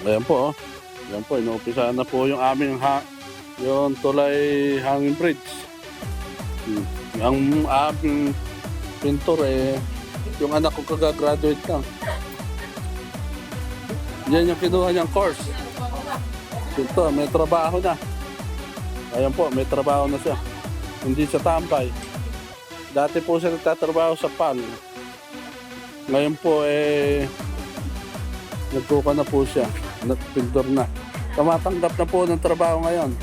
Ayan po, oh. Ayan po, inuupisahan na po yung aming yung tulay hanging bridge. Ang aming pintor yung anak ko kagagraduate lang. Yan yung kinuha niyang course. Ito, may trabaho na. Ayan po, may trabaho na siya. Hindi siya tambay. Dati po siya nagtatrabaho sa PAL. Ngayon po nagkuka na po siya. Nagpintor na. Tumatanggap na po ng trabaho ngayon.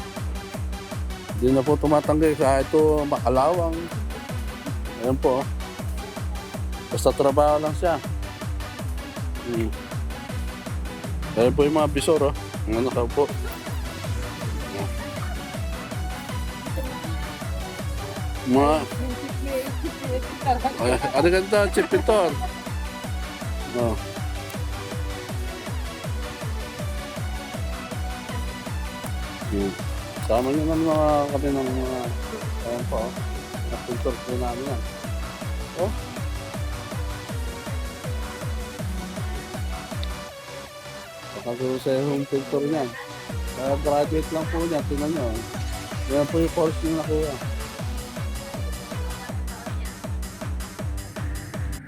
Hindi na po tumatanggi. Kaya ito makalawang. Ayan po. Basta trabaho lang siya. Ayan po yung mga bisor. Oh. Ang ano po. Mga... Ano ganda? Chip pintor. Oh. Sama nyo ng mga kami ng mga ayan po, na-pintor po namin yan. Oh. Pakagusay yung pintor niyan. Kaya graduate lang po niya, tingnan nyo. Yan po yung course niya nakuha.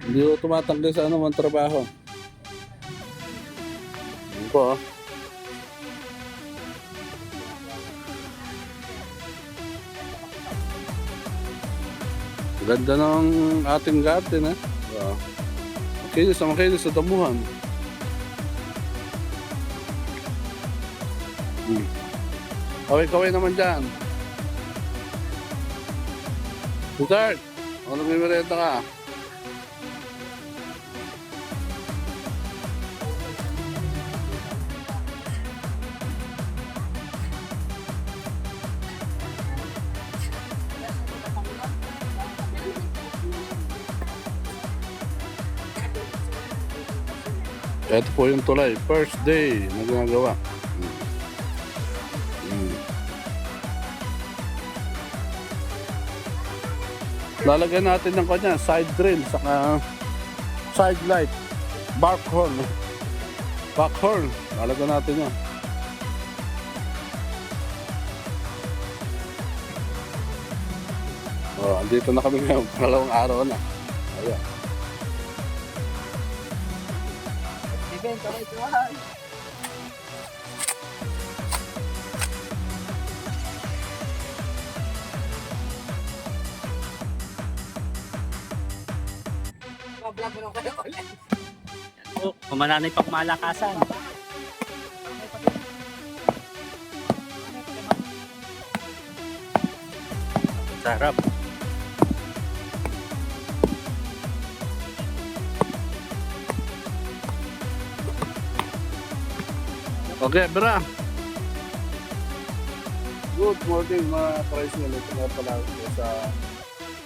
Hindi ko tumatanggi sa ano man trabaho. Yan po. Ganda ng ating garden, eh. Wow. Makinis sa damuhan. Kaway-kaway naman dyan. Sweetheart, ano nagmimerenda ka? Ito po yung tulay. First day na ginagawa. Lalagyan natin ng kanya, side grill, saka side light, back horn. Lalagyan natin yan. Oh, andito na kami ngayon, pangalawang araw na. Ayan. Kumananay pang malakasan. Sarap. Okay, bra. Good morning mga tricycle. Ito nga pala sa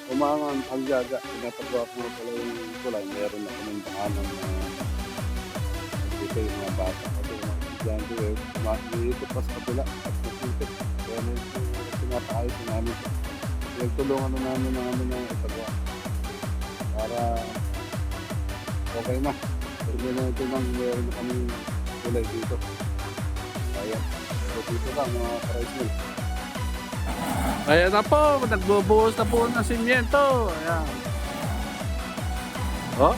Umangan Alyaga. Pinapagawa ko nga pala yung tulay. Meron na kaming daanan na dito yung mga bata. Kasi yung mga estudyante dito pa sa kabila at nasipit. Kaya medyo pinapakayos na namin. Nagtulungan na namin ng ano na ipagawa. Para okay na. Pero na ito nang meron na kaming tulay dito. Ayan. So dito lang mga tricycle. Ayan na po, nagbubuhos na po ng simyento. Ayan. Oh.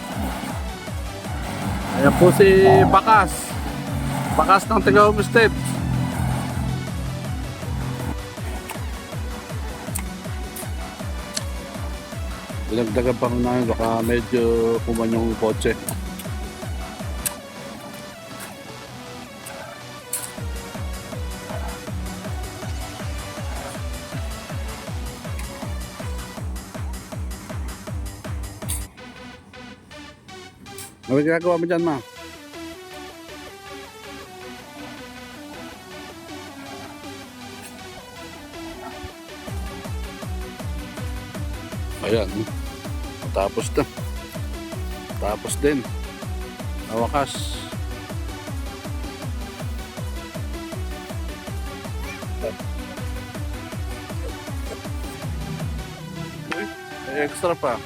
Ayan po si Bakas. Bakas ng Tigawang State. Dinagdagan pa rin namin, baka medyo kuman yung kotse. Ano ginagawa mo dyan, ma? Ayan. Tapos na. Tapos din. Nawakas. Extra pa.